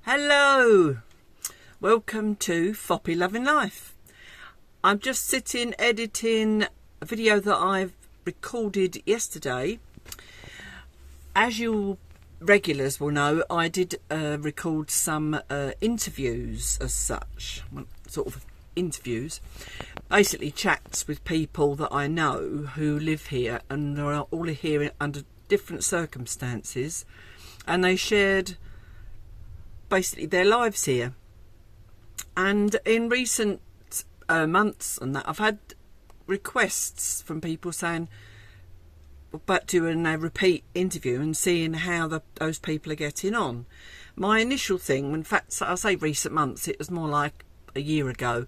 Hello, welcome to Foppy Loving Life. I'm just sitting editing a video that I've recorded yesterday. As you regulars will know, I did record some interviews as such, sort of interviews, basically chats with people that I know who live here and are all here under different circumstances, and they shared basically their lives here. And in recent months and that, I've had requests from people saying about doing a repeat interview and seeing how those people are getting on. My initial thing, in fact I say recent months, it was more like a year ago,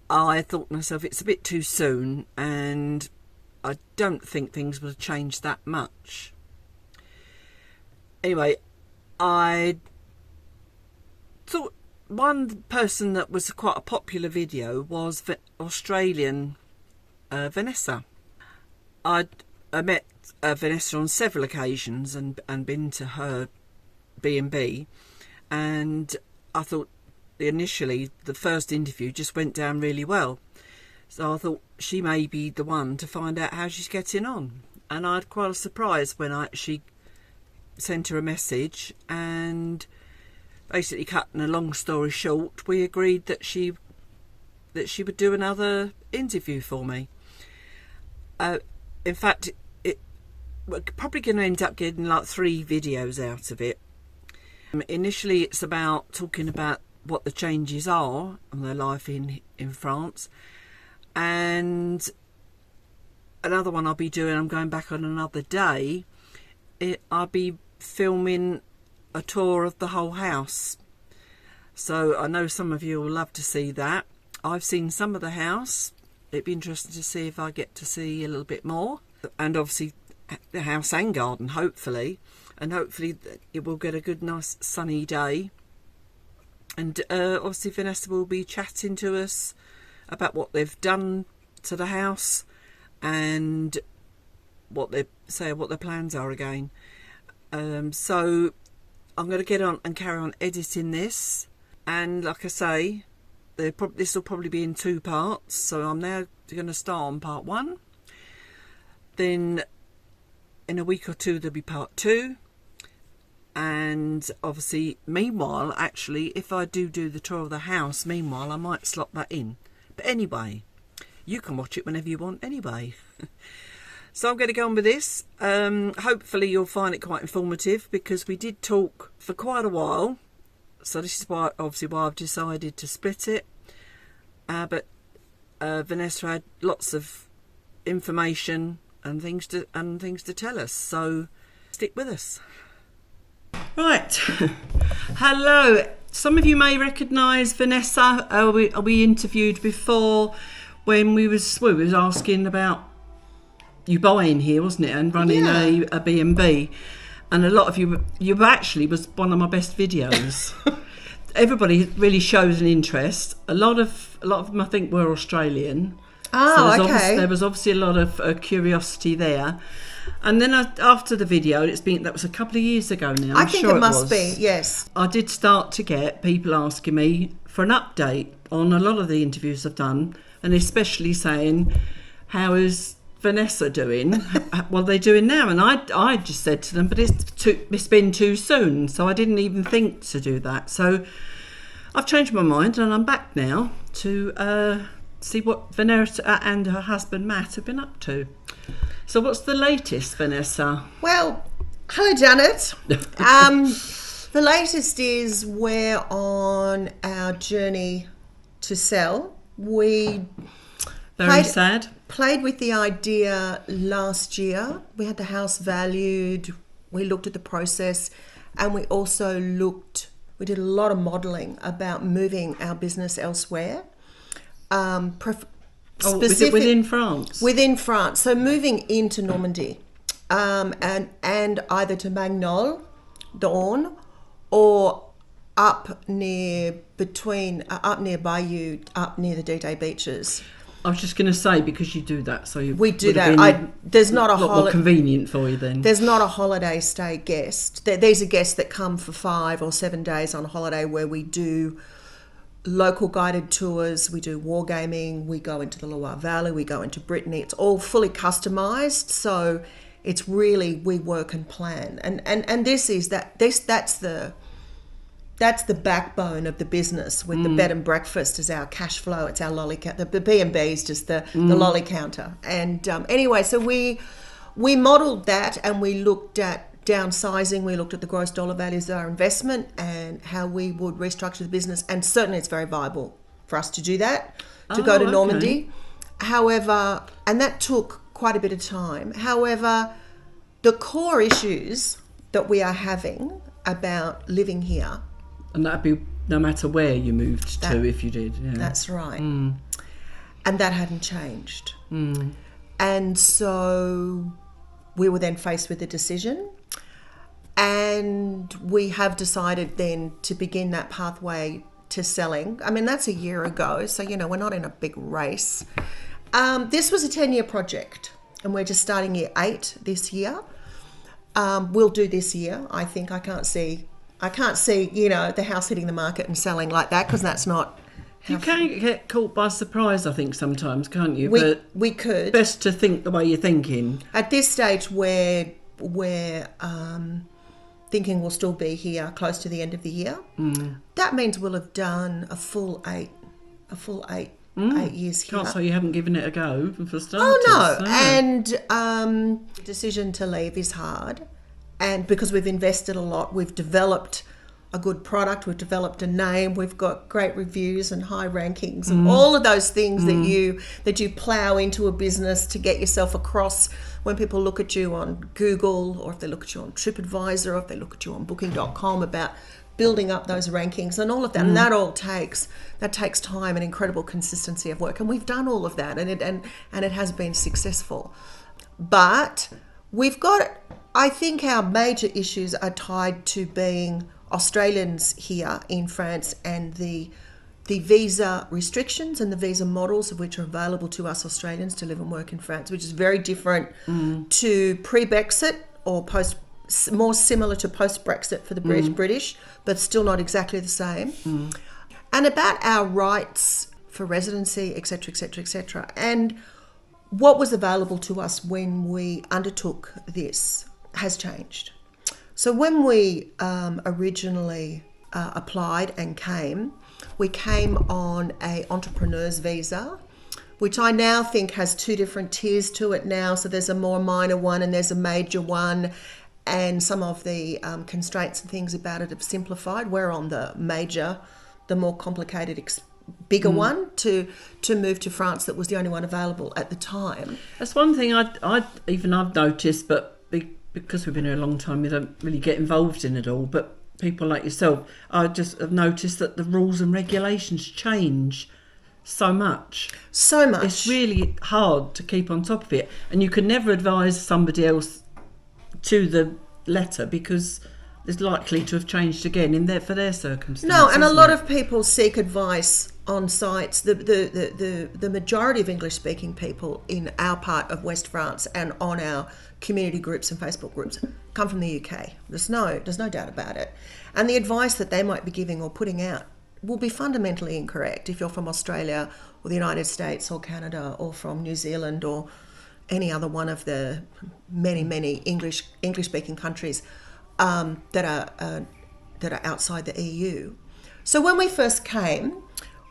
I thought to myself it's a bit too soon and I don't think things will change that much. Anyway, I thought one person that was quite a popular video was Australian Vanessa. I met Vanessa on several occasions and been to her B&B, and I thought initially the first interview just went down really well, so I thought she may be the one to find out how she's getting on. And I had quite a surprise when I actually sent her a message, and basically, cutting a long story short, we agreed that she would do another interview for me. In fact, we're probably going to end up getting like 3 videos out of it. Initially, it's about talking about what the changes are in their life in France, and another one I'll be doing, I'm going back on another day. I'll be filming a tour of the whole house, so I know some of you will love to see that. I've seen some of the house. It'd be interesting to see if I get to see a little bit more, and obviously the house and garden, hopefully, and hopefully it will get a good nice sunny day. And obviously Vanessa will be chatting to us about what they've done to the house and what their plans are again. So I'm going to get on and carry on editing this, and like I say, this will probably be in 2 parts. So I'm now going to start on part 1, then in a week or 2 there'll be part 2, and obviously meanwhile, actually, if I do the tour of the house, meanwhile I might slot that in. But anyway, you can watch it whenever you want anyway. So I'm going to go on with this. Hopefully you'll find it quite informative, because we did talk for quite a while. So this is why I've decided to split it. But Vanessa had lots of information and things to tell us. So stick with us. Right. Hello. Some of you may recognise Vanessa. We interviewed before when we was asking about you buying here, wasn't it, and running a B&B, and a lot of you actually was one of my best videos. Everybody really shows an interest. A lot of them I think were Australian. So there was obviously a lot of curiosity there. And then after the video, that was a couple of years ago now. I think it must be, yes. I did start to get people asking me for an update on a lot of the interviews I've done, and especially saying, how is Vanessa doing? What are they doing now? And I just said to them, but it's been too soon, so I didn't even think to do that. So I've changed my mind, and I'm back now to see what Vanessa and her husband Matt have been up to. So what's the latest, Vanessa? Well, hello Janet. The latest is we're on our journey to sell. We played with the idea last year. We had the house valued, we looked at the process, and we also did a lot of modelling about moving our business elsewhere. Within France? Within France. So moving into Normandy, and either to Magnol, Dawn, or up near Bayou, up near the Dété beaches. I was just going to say, because you do that, so we do that. There's not a lot more convenient for you then. There's not a holiday stay guest. These are guests that come for 5 or 7 days on holiday, where we do local guided tours, we do wargaming, we go into the Loire Valley, we go into Brittany. It's all fully customised, so it's really, we work and plan. And that's the backbone of the business, with the bed and breakfast as our cash flow. It's our lolly counter. The B&B is just the lolly counter. And anyway, so we modelled that, and we looked at downsizing. We looked at the gross dollar values of our investment and how we would restructure the business. And certainly it's very viable for us to do that, to go to Normandy. However, and that took quite a bit of time. However, the core issues that we are having about living here, and that'd be no matter where you moved to, if you did. Yeah. That's right. And that hadn't changed. And so we were then faced with a decision, and we have decided then to begin that pathway to selling. I mean, that's a year ago, so, we're not in a big race. This was a 10-year project, and we're just starting year 8 this year. We'll do this year. I think I can't see, the house hitting the market and selling like that, because that's not. You can get caught by surprise, I think, sometimes, can't you? We could. Best to think the way you're thinking. At this stage, we're thinking we'll still be here close to the end of the year. That means we'll have done a full eight 8 years here. Can't say you haven't given it a go for starters. Oh, no. And decision to leave is hard. And because we've invested a lot, we've developed a good product, we've developed a name, we've got great reviews and high rankings and all of those things that you plow into a business to get yourself across when people look at you on Google, or if they look at you on TripAdvisor, or if they look at you on booking.com, about building up those rankings and all of that. And that takes time and incredible consistency of work. And we've done all of that, and it has been successful. But we've got, I think our major issues are tied to being Australians here in France, and the visa restrictions and the visa models of which are available to us Australians to live and work in France, which is very different to pre-Brexit or more similar to post-Brexit for the British, but still not exactly the same. And about our rights for residency, etc., etc., etc. And what was available to us when we undertook this has changed. So when we originally applied and we came on a entrepreneur's visa, which I now think has 2 different tiers to it now. So there's a more minor one and there's a major one, and some of the constraints and things about it have simplified. We're on the major, the more complicated, bigger one to move to France. That was the only one available at the time. That's one thing I've noticed, but because we've been here a long time, we don't really get involved in it all. But people like yourself, I just have noticed that the rules and regulations change so much. So much. It's really hard to keep on top of it. And you can never advise somebody else to the letter, because it's likely to have changed again for their circumstances. No, and a lot of people seek advice on sites. The majority of English-speaking people in our part of West France and on our community groups and Facebook groups come from the UK. There's no doubt about it. And the advice that they might be giving or putting out will be fundamentally incorrect if you're from Australia or the United States or Canada or from New Zealand or any other one of the many English-speaking countries that are outside the EU. So when we first came,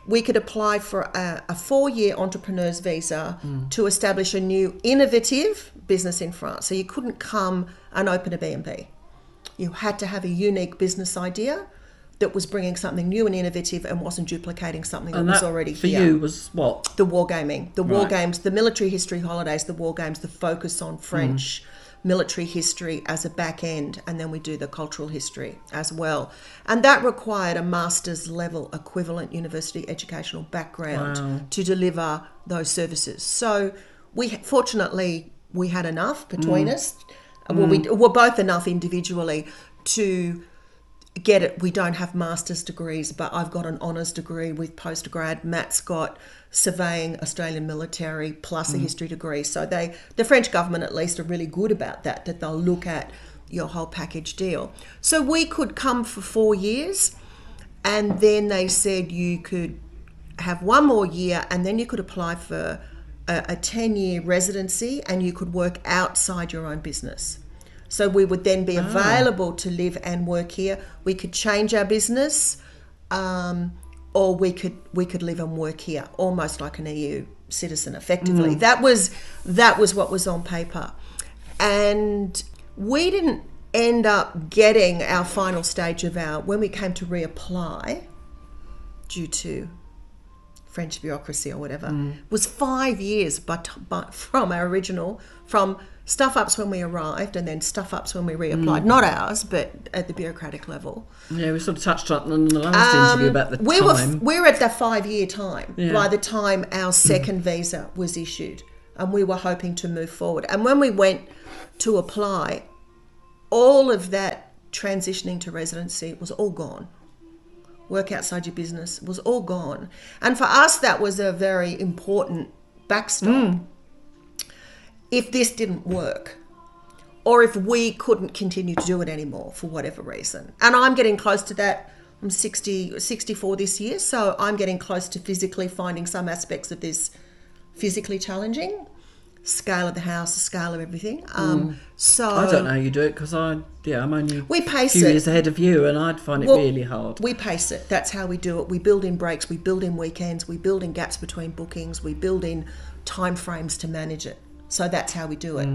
we could apply for a 4-year entrepreneur's visa to establish a new innovative business in France. So you couldn't come and open a B&B. You had to have a unique business idea that was bringing something new and innovative and wasn't duplicating something that was already here. For you was what? The wargaming. The war games, the military history holidays, the war games, the focus on French military history as a back end, and then we do the cultural history as well. And that required a master's level equivalent university educational background to deliver those services. So fortunately we had enough between us. Well, we were both enough individually to get it, we don't have master's degrees, but I've got an honours degree with postgrad. Matt's got surveying, Australian military, plus a history degree. So the French government at least are really good about that they'll look at your whole package deal. So we could come for 4 years, and then they said you could have one more year, and then you could apply for a 10-year residency, and you could work outside your own business. So we would then be available to live and work here. We could change our business, or we could live and work here, almost like an EU citizen, effectively. That was what was on paper, and we didn't end up getting our final stage of when we came to reapply, due to French bureaucracy or whatever, was 5 years, but from our original, from stuff-ups when we arrived and then stuff-ups when we reapplied. Not ours, but at the bureaucratic level. Yeah, we sort of touched on in the last interview about the time. We were at the 5-year time by the time our second visa was issued, and we were hoping to move forward. And when we went to apply, all of that transitioning to residency was all gone. Work outside your business was all gone. And for us, that was a very important backstop. If this didn't work, or if we couldn't continue to do it anymore for whatever reason. And I'm getting close to that. I'm 64 this year, so I'm getting close to physically finding some aspects of this physically challenging. Scale of the house, the scale of everything. So I don't know how you do it, because I'm only a few years ahead of you, and I'd find it really hard. We pace it. That's how we do it. We build in breaks, we build in weekends, we build in gaps between bookings, we build in time frames to manage it. So that's how we do it,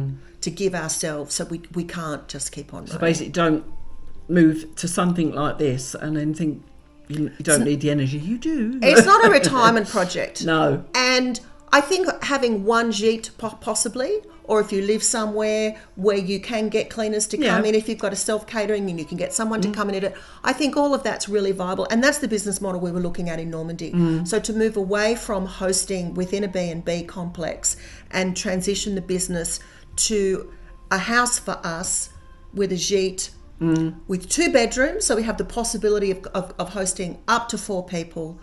to give ourselves, so we can't just keep on running. So basically, don't move to something like this and then think you don't need the energy. You do. It's not a retirement project. No. And I think having one gîte possibly, or if you live somewhere where you can get cleaners to come in, if you've got a self-catering and you can get someone to come in it, I think all of that's really viable. And that's the business model we were looking at in Normandy. So to move away from hosting within a B&B complex and transition the business to a house for us with a gîte, with 2 bedrooms, so we have the possibility of hosting up to 4 people,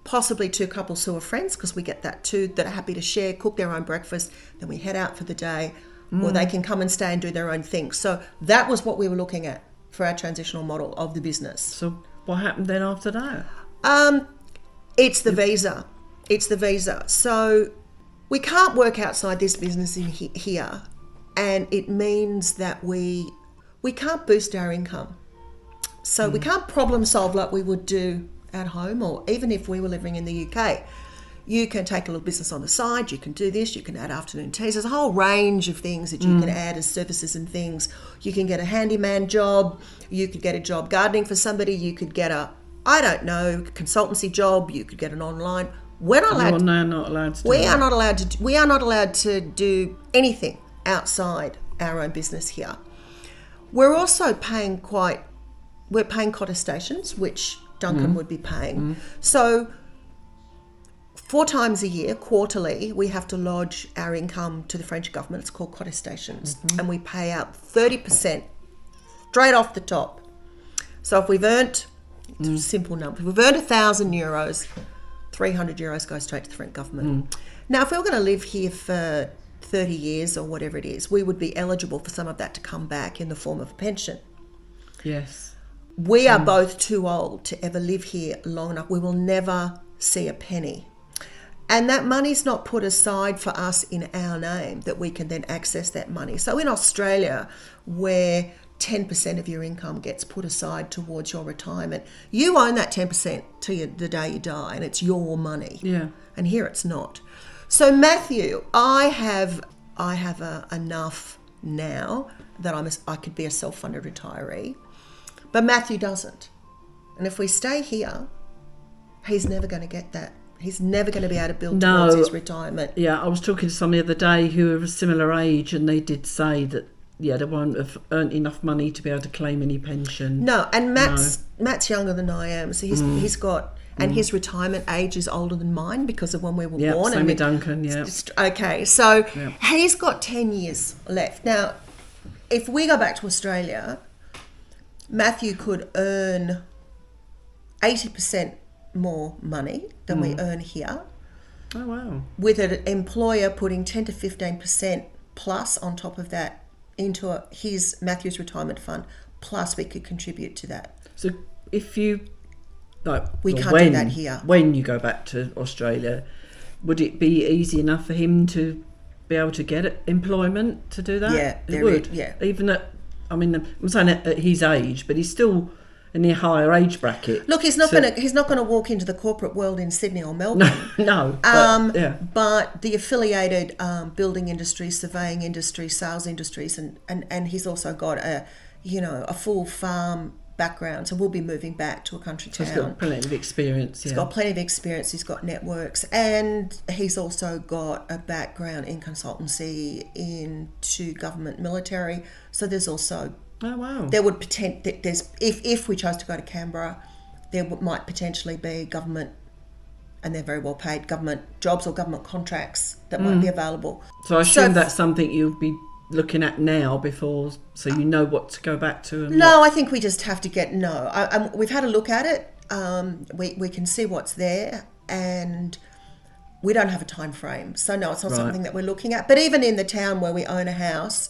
possibly 2 couples who are friends, because we get that too, that are happy to share, cook their own breakfast, then we head out for the day, or they can come and stay and do their own thing. So that was what we were looking at for our transitional model of the business. So what happened then after that? It's the visa. It's the visa. So we can't work outside this business in here, and it means that we can't boost our income. So we can't problem solve like we would do at home, or even if we were living in the UK. You can take a little business on the side, you can do this, you can add afternoon teas. There's a whole range of things that you can add as services and things. You can get a handyman job, you could get a job gardening for somebody, you could get a, consultancy job, you could get an online. We're not allowed to. We are not allowed to do anything outside our own business here. We're also paying cottestations, which Duncan would be paying. So 4 times a year, quarterly, we have to lodge our income to the French government. It's called cottestations. And we pay out 30% straight off the top. So if we've earned, it's a simple number, if we've earned €1,000, 300 euros goes straight to the French government. Now, if we were going to live here for 30 years or whatever it is, we would be eligible for some of that to come back in the form of a pension. Yes. We are both too old to ever live here long enough. We will never see a penny. And that money's not put aside for us in our name, that we can then access that money. So in Australia, where 10% of your income gets put aside towards your retirement, you own that 10% till the day you die, and it's your money. Yeah. And here it's not. So Matthew, I have enough now that I could be a self-funded retiree, but Matthew doesn't. And if we stay here, he's never going to get that. He's never going to be able to build towards his retirement. Yeah, I was talking to somebody the other day who are of a similar age, and they did say that, they won't have earned enough money to be able to claim any pension. No, and Matt's younger than I am, so he's got... And his retirement age is older than mine because of when we were born. Same with Duncan, Okay, so he's got 10 years left. Now, if we go back to Australia, Matthew could earn 80% more money than we earn here. Oh, wow. With an employer putting 10 to 15% plus on top of that into Matthew's retirement fund, plus we could contribute to that. So if you... we can't do that here. When you go back to Australia, would it be easy enough for him to be able to get employment to do that? Yeah, it would. Yeah. Even I'm saying at his age, but he's still in the higher age bracket. Look, he's not going to walk into the corporate world in Sydney or Melbourne. No. But the affiliated building industry, surveying industry, sales industries, and he's also got a full farm background, so we'll be moving back to a country town. He's got plenty of experience. He's got plenty of experience. He's got networks, and he's also got a background in consultancy into government, military. So there's also there would there's if we chose to go to Canberra, might potentially be government, and they're very well paid government jobs or government contracts that might be available. So I assume that's something you'll be looking at now before, so you know what to go back to? I think we just have to we've had a look at it. We can see what's there, and we don't have a time frame. So no, it's not something that we're looking at. But even in the town where we own a house,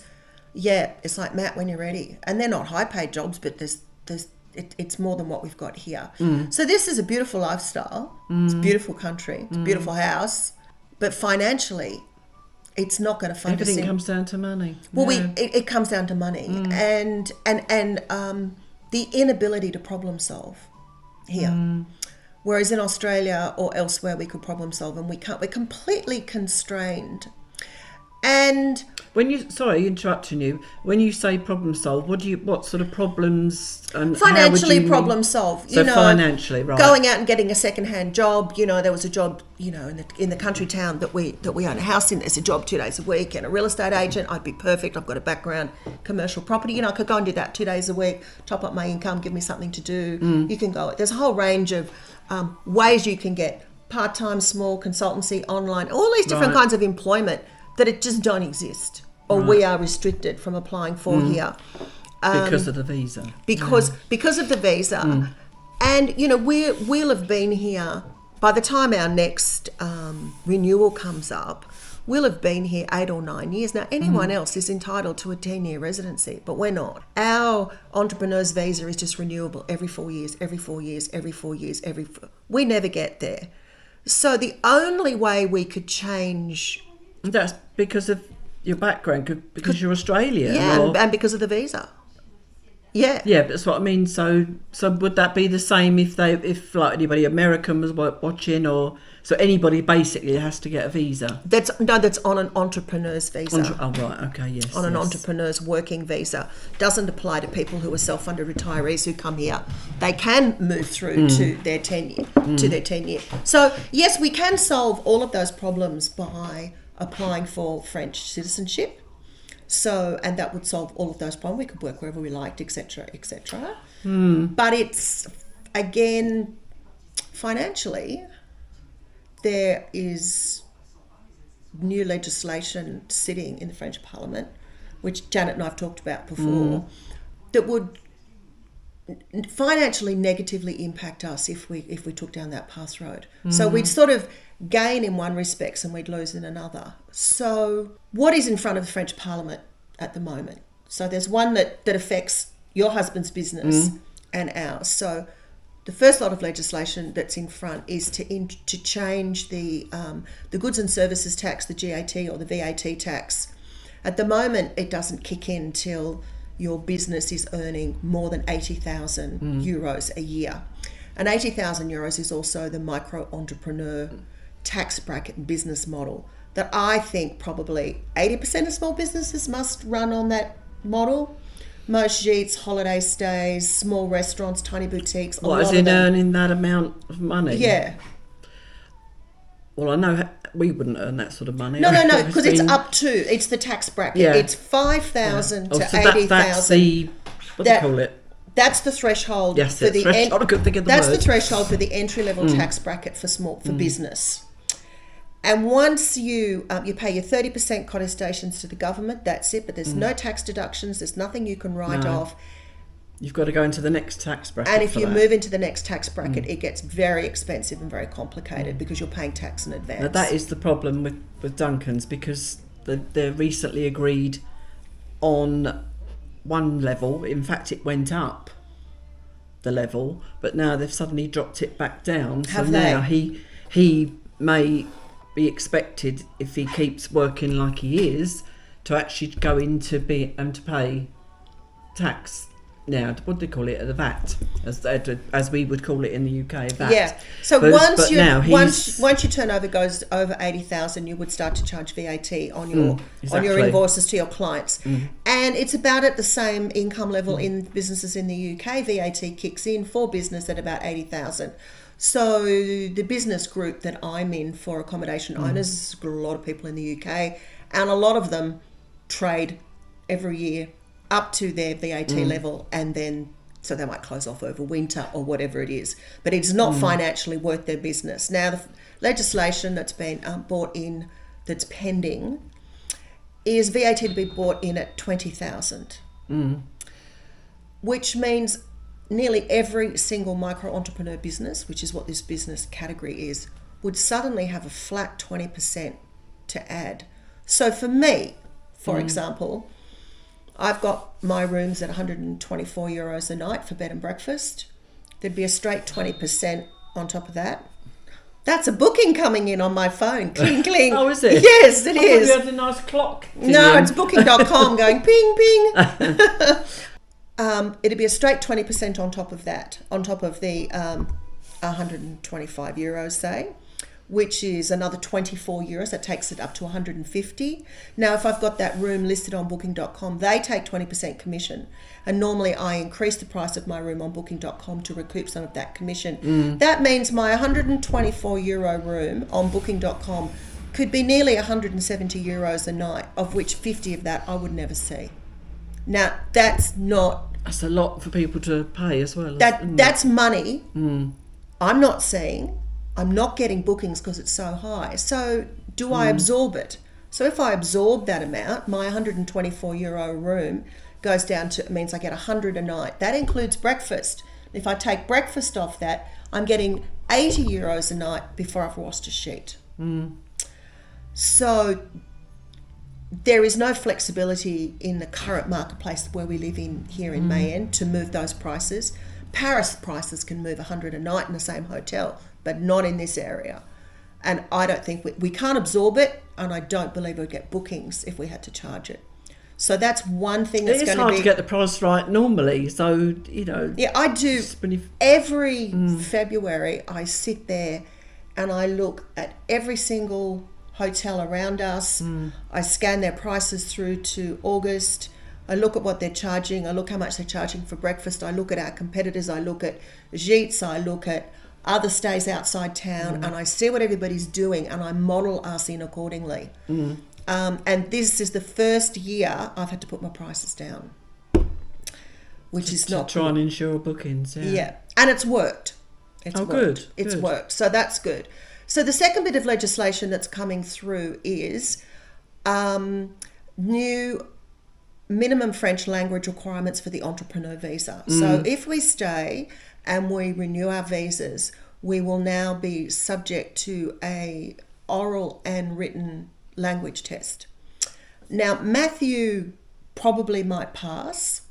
it's like, Matt, when you're ready. And they're not high paid jobs, but it's more than what we've got here. So this is a beautiful lifestyle. It's a beautiful country. It's a beautiful house. But financially, it's not going to fund everything comes down to money. Well, it comes down to money and the inability to problem solve here. Whereas in Australia or elsewhere we could problem solve, and we can't. We're completely constrained. And sorry, interrupting you. When you say problem solve, what sort of problems? Financially problem solve. So financially, right? Going out and getting a second-hand job. There was a job, in the country town that we own a house in. There's a job 2 days a week, and a real estate agent. I'd be perfect. I've got a background, commercial property. I could go and do that 2 days a week, top up my income, give me something to do. You can go. There's a whole range of ways you can get part-time, small consultancy, online, all these different kinds of employment that it just don't exist, or we are restricted from applying for here. Because of the visa. Because of the visa. And, we'll have been here, by the time our next renewal comes up, we'll have been here 8 or 9 years. Now, anyone else is entitled to a 10-year residency, but we're not. Our entrepreneur's visa is just renewable every 4 years, every 4 years, every 4 years, we never get there. So the only way we could change... That's because of your background, because you're Australian. Yeah, and because of the visa. Yeah. Yeah, but that's what I mean. So would that be the same if like anybody American was watching, or so anybody basically has to get a visa? That's on an entrepreneur's visa. Oh right, okay, yes. On an entrepreneur's working visa. Doesn't apply to people who are self-funded retirees who come here. They can move through to their 10-year. So yes, we can solve all of those problems by applying for French citizenship. So, and that would solve all of those problems. We could work wherever we liked, etc., etc. But it's, again, financially, there is new legislation sitting in the French Parliament, which Janet and I have talked about before, that would financially negatively impact us if we took down that path road. So we'd sort of gain in one respect and we'd lose in another. So what is in front of the French Parliament at the moment? So there's one that affects your husband's business and ours. So the first lot of legislation that's in front is to change the goods and services tax, the GAT or the VAT tax. At the moment, it doesn't kick in till your business is earning more than 80,000 euros a year. And 80,000 euros is also the micro-entrepreneur tax bracket and business model that I think probably 80% of small businesses must run on that model. Most gîtes, holiday stays, small restaurants, tiny boutiques. What, as in earning that amount of money? Yeah. Well, I know we wouldn't earn that sort of money. No, because it's up to, it's the tax bracket. Yeah. It's 5,000 to 80,000. That's the, what do you call it? That's the threshold. Yes, for the threshold. I couldn't think of the word. That's the threshold for the entry level tax bracket for business. And once you pay your 30% contestations to the government, that's it. But there's no tax deductions. There's nothing you can write off. You've got to go into the next tax bracket. And if for you that. move into the next tax bracket, it gets very expensive and very complicated because you're paying tax in advance. Now, that is the problem with Duncan's, because they're recently agreed on one level. In fact, it went up the level, but now they've suddenly dropped it back down. So now he may be expected, if he keeps working like he is, to actually go into to pay tax. Now, what do they call it? The VAT, as we would call it in the UK, VAT. Yeah. So once your turnover goes over 80,000, you would start to charge VAT on your invoices to your clients, and it's about at the same income level in businesses in the UK. VAT kicks in for business at about 80,000. So the business group that I'm in for accommodation owners, a lot of people in the UK, and a lot of them trade every year up to their VAT level, and then so they might close off over winter or whatever it is. But it's not financially worth their business. Now, the legislation that's been brought in, that's pending, is VAT to be brought in at 20,000, which means nearly every single micro entrepreneur business, which is what this business category is, would suddenly have a flat 20% to add. So for me, for example, I've got my rooms at €124 a night for bed and breakfast. There'd be a straight 20% on top of that. That's a booking coming in on my phone. Cling, cling. Oh, is it? Yes, it is. You had a nice clock. No, it's booking.com going ping, ping. It'd be a straight 20% on top of that, on top of the €125, say, which is another €24. That takes it up to 150. Now, if I've got that room listed on booking.com, they take 20% commission. And normally I increase the price of my room on booking.com to recoup some of that commission. That means my €124 room on booking.com could be nearly €170 a night, of which 50 of that I would never see. Now, that's a lot for people to pay as well. That's money I'm not seeing. I'm not getting bookings because it's so high. So do I absorb it? So if I absorb that amount, my €124 room goes down to, it means I get 100 a night. That includes breakfast. If I take breakfast off that, I'm getting €80 a night before I've washed a sheet. So there is no flexibility in the current marketplace where we live in here in Mayenne to move those prices. Paris prices can move 100 a night in the same hotel, but not in this area. And I don't think we can't absorb it, and I don't believe we'd get bookings if we had to charge it. So that's one thing that's going to be... It's hard to get the price right normally, so, you know... Yeah, I do. Every February, I sit there and I look at every single hotel around us. I scan their prices through to August. I look at what they're charging. I look how much they're charging for breakfast. I look at our competitors. I look at Gîtes. I look at other stays outside town, and I see what everybody's doing, and I model us in accordingly. And this is the first year I've had to put my prices down, which is not to try and ensure bookings. Yeah, and it's worked. Good. It's worked. So that's good. So the second bit of legislation that's coming through is new minimum French language requirements for the entrepreneur visa. So if we stay and we renew our visas, we will now be subject to a oral and written language test. Now, Matthew probably might pass.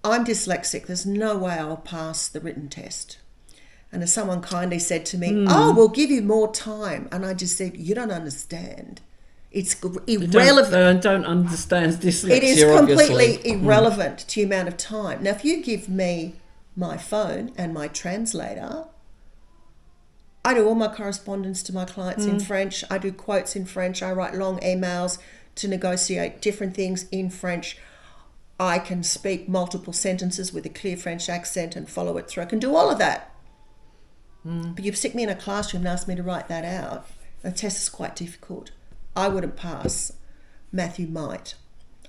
I'm dyslexic. There's no way I'll pass the written test. And as someone kindly said to me, we'll give you more time. And I just said, you don't understand. It's irrelevant. They don't understand dyslexia, it is completely irrelevant to the amount of time. Now, if you give me my phone and my translator, I do all my correspondence to my clients in French. I do quotes in French. I write long emails to negotiate different things in French. I can speak multiple sentences with a clear French accent and follow it through. I can do all of that. But you stick me in a classroom and ask me to write that out. The test is quite difficult. I wouldn't pass. Matthew might.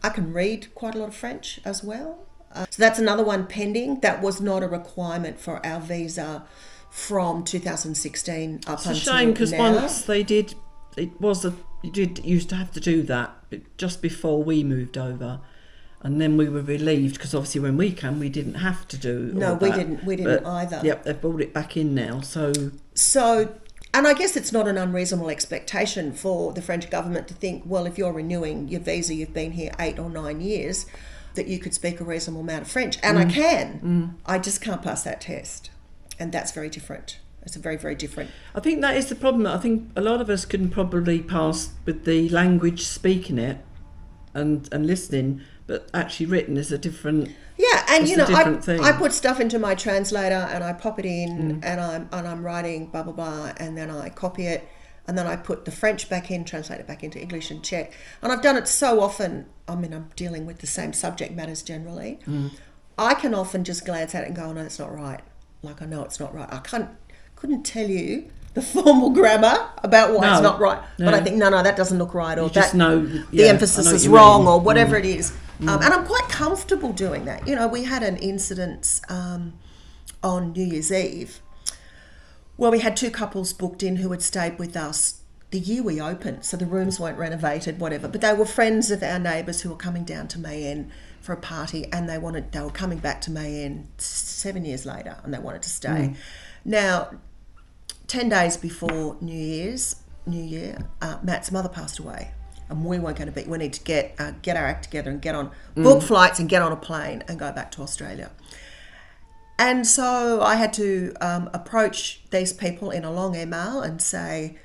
I can read quite a lot of French as well. So that's another one pending. That was not a requirement for our visa from 2016 up until now. It's a shame because once they did, you did used to have to do that just before we moved over. And then we were relieved because obviously when we came, we didn't have to do. No, all we that. didn't. We didn't either. Yep, they've brought it back in now. So, and I guess it's not an unreasonable expectation for the French government to think, well, if you're renewing your visa, you've been here 8 or 9 years, that you could speak a reasonable amount of French. And I can. I just can't pass that test. And that's very different. It's a very, very different. I think that is the problem. I think a lot of us can probably pass with the language speaking it and listening, but actually written is a different. Yeah, and you know, thing. I put stuff into my translator and I pop it in and I'm writing blah blah blah, and then I copy it, and then I put the French back in, translate it back into English and check. And I've done it so often. I mean, I'm dealing with the same subject matters generally. I can often just glance at it and go, oh, no, it's not right. Like, I know it's not right. I couldn't tell you the formal grammar about why it's not right, but I think no, that doesn't look right, or you just know the emphasis is wrong, or whatever it is. And I'm quite comfortable doing that. You know, we had an incident on New Year's Eve where we had 2 couples booked in who had stayed with us the year we opened, so the rooms weren't renovated, whatever, but they were friends of our neighbours who were coming down to Mayenne for a party, and they were coming back to Mayenne 7 years later, and they wanted to stay. Now, 10 days before New Year, Matt's mother passed away, and we weren't going to be. We need to get our act together and book flights and get on a plane and go back to Australia. And so I had to approach these people in a long email and say,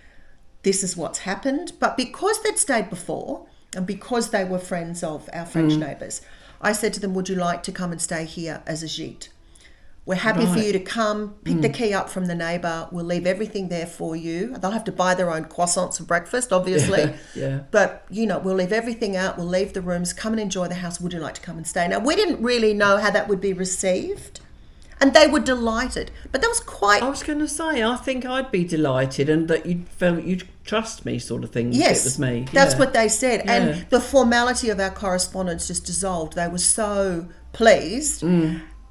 this is what's happened. But because they'd stayed before, and because they were friends of our French neighbours, I said to them, would you like to come and stay here as a gîte? We're happy for you to come, pick the key up from the neighbour. We'll leave everything there for you. They'll have to buy their own croissants for breakfast, obviously. Yeah. But, you know, we'll leave everything out. We'll leave the rooms. Come and enjoy the house. Would you like to come and stay? Now, we didn't really know how that would be received. And they were delighted. But that was quite... I was going to say, I think I'd be delighted and that you felt you'd trust me, sort of thing. Yes, if it was me. That's what they said. Yeah. And the formality of our correspondence just dissolved. They were so pleased.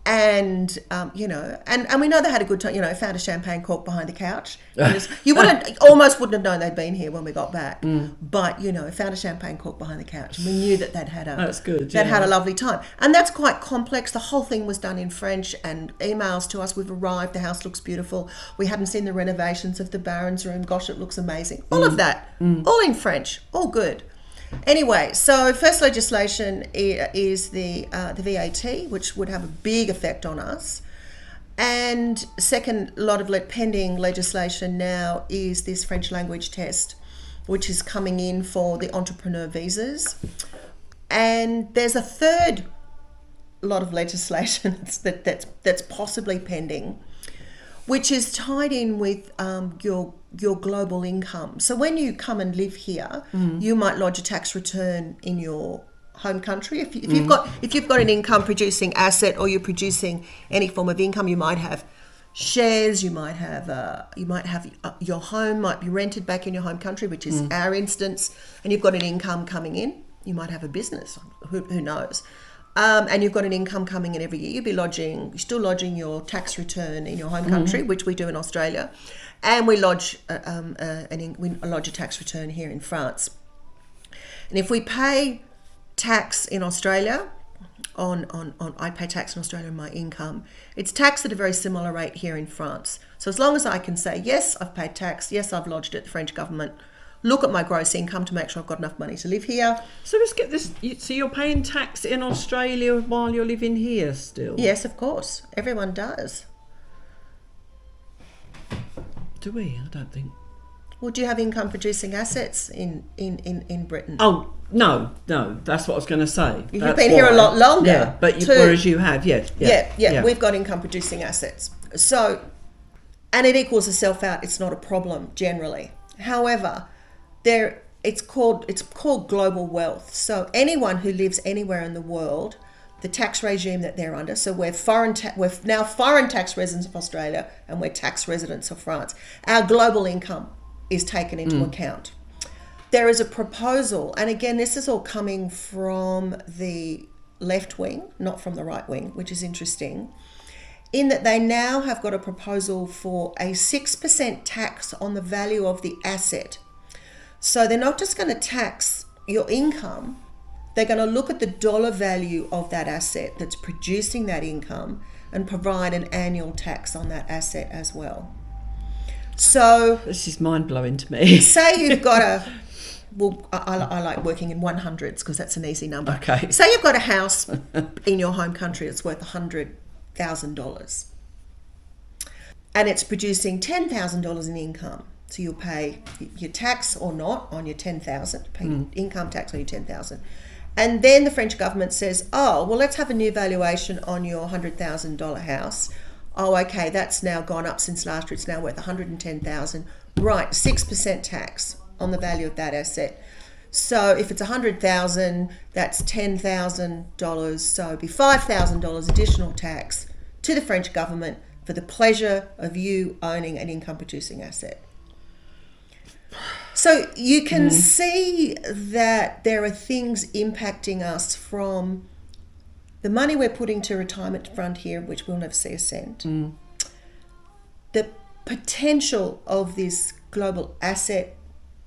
And, you know, and we know they had a good time, you know, found a champagne cork behind the couch. You almost wouldn't have known they'd been here when we got back. But, you know, found a champagne cork behind the couch. And we knew that they'd had had a lovely time. And that's quite complex. The whole thing was done in French, and emails to us. We've arrived. The house looks beautiful. We hadn't seen the renovations of the Baron's room. Gosh, it looks amazing. All of that. All in French. All good. Anyway, so first legislation is the VAT, which would have a big effect on us. And second, a lot of pending legislation now is this French language test, which is coming in for the entrepreneur visas. And there's a third lot of legislation that's possibly pending, which is tied in with your global income. So when you come and live here, you might lodge a tax return in your home country. If you've got an income producing asset, or you're producing any form of income, you might have shares. You might have your home might be rented back in your home country, which is our instance, and you've got an income coming in. You might have a business. Who knows? And you've got an income coming in every year. You're still lodging your tax return in your home country, which we do in Australia, and we lodge a tax return here in France. And if we pay tax in Australia, I pay tax in Australia on my income. It's taxed at a very similar rate here in France. So as long as I can say, yes, I've paid tax, yes, I've lodged it, the French government look at my gross income to make sure I've got enough money to live here. So let's get this. So you're paying tax in Australia while you're living here still? Yes, of course. Everyone does. Do we? I don't think. Well, do you have income producing assets in Britain? Oh, no. That's what I was going to say. You've been here a lot longer. Yeah, but whereas you have, Yeah. We've got income producing assets. So, and it equals itself out. It's not a problem generally. However, it's called global wealth. So anyone who lives anywhere in the world, the tax regime that they're under. So we're now foreign tax residents of Australia, and we're tax residents of France. Our global income is taken into account. There is a proposal, and again, this is all coming from the left wing, not from the right wing, which is interesting, in that they now have got a proposal for a 6% tax on the value of the asset. So they're not just going to tax your income, They're going to look at the dollar value of that asset that's producing that income and provide an annual tax on that asset as well. So this is mind-blowing to me. say you've got a, well, I like working in 100s because that's an easy number. Okay. Say you've got a house in your home country that's worth $100,000 and it's producing $10,000 in income. So you'll pay your tax or not on your $10,000, pay income tax on your $10,000. And then the French government says, oh, well, let's have a new valuation on your $100,000 house. Oh, okay, that's now gone up since last year. It's now worth $110,000. Right, 6% tax on the value of that asset. So if it's $100,000, that's $10,000. So it'd be $5,000 additional tax to the French government for the pleasure of you owning an income-producing asset. So you can see that there are things impacting us from the money we're putting to retirement fund here, which we'll never see a cent. The potential of this global asset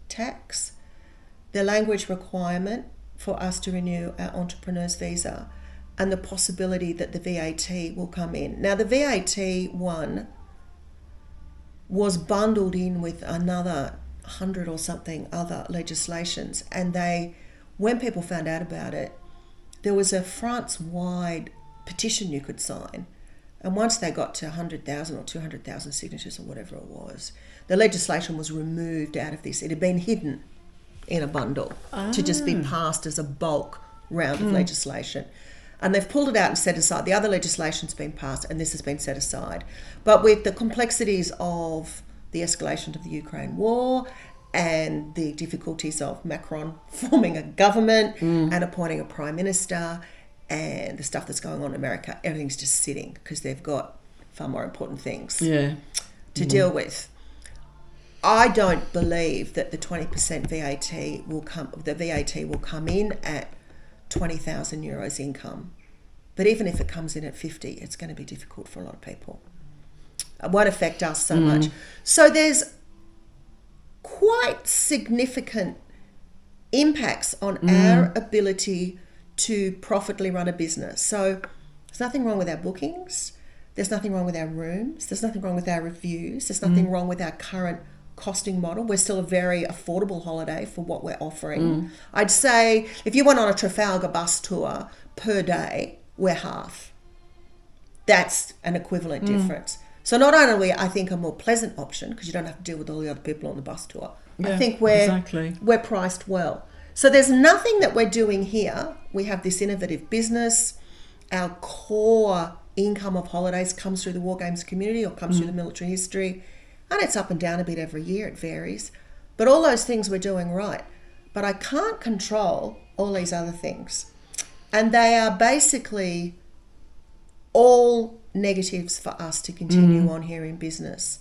tax, the language requirement for us to renew our entrepreneur's visa, and the possibility that the VAT will come in. Now, the VAT one was bundled in with another 100 or something other legislations, and when people found out about it, there was a France-wide petition you could sign, and once they got to 100,000 or 200,000 signatures or whatever it was, the legislation was removed out of this. It had been hidden in a bundle to just be passed as a bulk round of legislation, and they've pulled it out and set aside. The other legislation's been passed and this has been set aside, but with the complexities of the escalation of the Ukraine war and the difficulties of Macron forming a government and appointing a prime minister and the stuff that's going on in America, everything's just sitting because they've got far more important things to deal with. I don't believe that the 20% VAT will come in at 20,000 euros income. But even if it comes in at 50, it's going to be difficult for a lot of people. It won't affect us so much. So there's quite significant impacts on our ability to profitably run a business. So there's nothing wrong with our bookings. There's nothing wrong with our rooms. There's nothing wrong with our reviews. There's nothing wrong with our current costing model. We're still a very affordable holiday for what we're offering. I'd say if you went on a Trafalgar bus tour per day, we're half. That's an equivalent difference. So not only are we, I think, a more pleasant option because you don't have to deal with all the other people on the bus tour. I think we're priced well. So there's nothing that we're doing here. We have this innovative business. Our core income of holidays comes through the War Games community or comes through the military history. And it's up and down a bit every year. It varies. But all those things we're doing right. But I can't control all these other things. And they are basically all negatives for us to continue on here in business.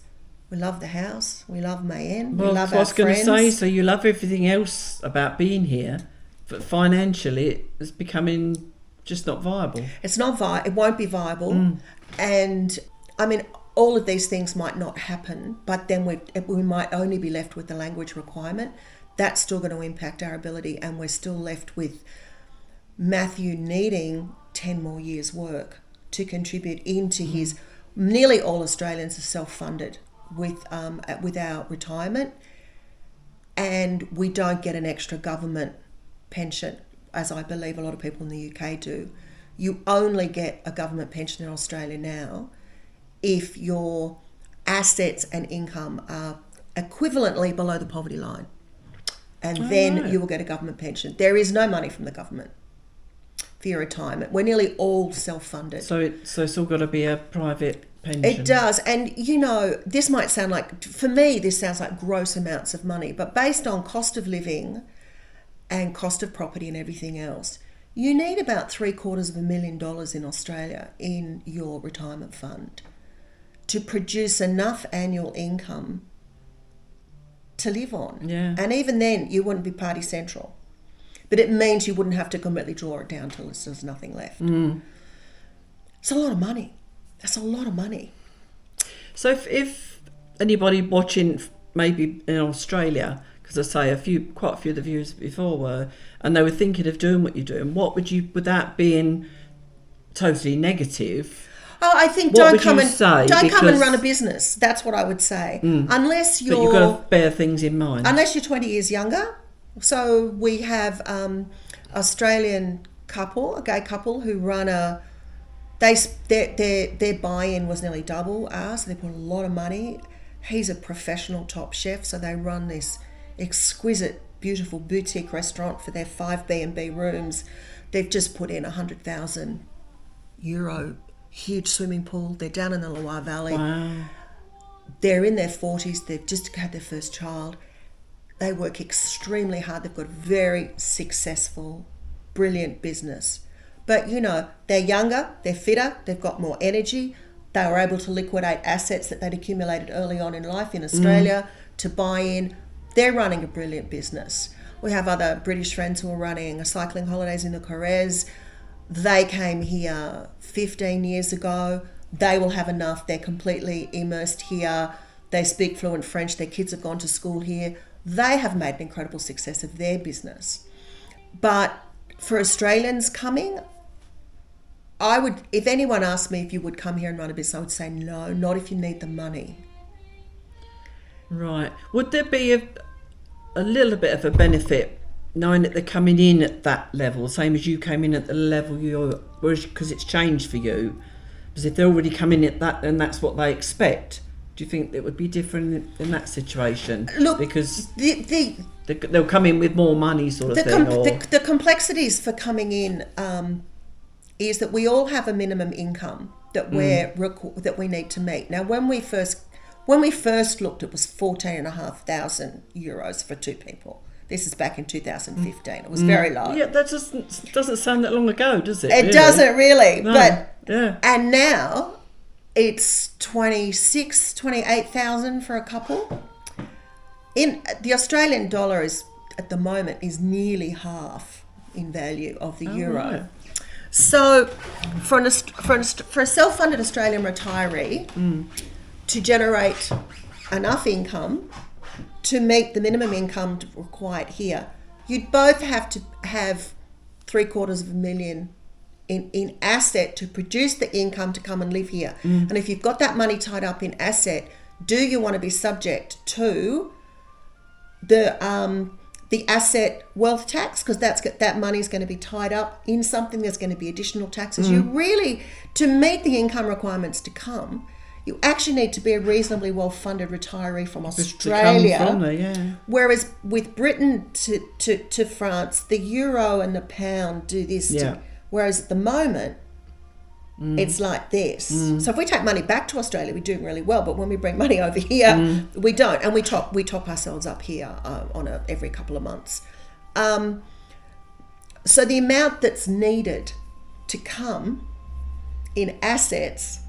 We love the house. We love Mayenne. We love our friends. I was going to say, so you love everything else about being here, but financially it's becoming just not viable. It's not viable. It won't be viable. And I mean, all of these things might not happen, but then we might only be left with the language requirement. That's still going to impact our ability, and we're still left with Matthew needing 10 more years' work to contribute into his. Nearly all Australians are self-funded with our retirement, and we don't get an extra government pension, as I believe a lot of people in the UK do. You only get a government pension in Australia now if your assets and income are equivalently below the poverty line, and then you will get a government pension. There is no money from the government for your retirement. We're nearly all self-funded. So it's all got to be a private pension. It does. And, you know, this might sound like, for me, this sounds like gross amounts of money, but based on cost of living and cost of property and everything else, you need about $750,000 in Australia in your retirement fund to produce enough annual income to live on. Yeah. And even then, you wouldn't be party central. But it means you wouldn't have to completely draw it down till there's nothing left. It's a lot of money. That's a lot of money. So if anybody watching maybe in Australia because I say quite a few of the viewers before were, and they were thinking of doing what you're doing, what would you, without being totally negative? Oh, I think What don't would come you and say? don't come and Because- run a business. That's what I would say. Unless But you've got you're to bear things in mind. unless you're 20 years younger. So we have Australian couple, a gay couple who run their buy-in was nearly double ours. So they put a lot of money. He's a professional top chef, so they run this exquisite, beautiful boutique restaurant for their 5 B&B rooms. They've just put in €100,000 huge swimming pool. They're down in the Loire Valley. Wow. They're in their 40s. They've just had their first child. They work extremely hard. They've got very successful, brilliant business. But, they're younger, they're fitter, they've got more energy. They were able to liquidate assets that they'd accumulated early on in life in Australia to buy in. They're running a brilliant business. We have other British friends who are running cycling holidays in the Corrèze. They came here 15 years ago. They will have enough. They're completely immersed here. They speak fluent French. Their kids have gone to school here. They have made an incredible success of their business. But for Australians coming, I would, if anyone asked me if you would come here and run a business, I would say no, not if you need the money. Right. Would there be a little bit of a benefit knowing that they're coming in at that level, same as you came in at the level you're, because it's changed for you? Because if they're already coming at that, then that's what they expect. Do you think it would be different in that situation? Look, because the they'll come in with more money, sort of thing. The complexities for coming in is that we all have a minimum income that that we need to meet. Now, when we first looked, it was €14,500 for 2 people. This is back in 2015. It was very low. Yeah, that doesn't sound that long ago, does it? It really? doesn't really. No. But yeah. And now it's 28,000 for a couple. In the Australian dollar is at the moment is nearly half in value of the euro. Right. So for a self-funded Australian retiree to generate enough income to meet the minimum income required here, you'd both have to have $750,000 in asset to produce the income to come and live here. And if you've got that money tied up in asset, do you want to be subject to the asset wealth tax? Because that money is going to be tied up in something. There's going to be additional taxes. You really, to meet the income requirements to come, you actually need to be a reasonably well-funded retiree from Australia. To come from there, yeah. Whereas with Britain to France, the euro and the pound do this. Yeah. Whereas at the moment, it's like this. So if we take money back to Australia, we're doing really well. But when we bring money over here, we don't. And we top ourselves up here every couple of months. So the amount that's needed to come in assets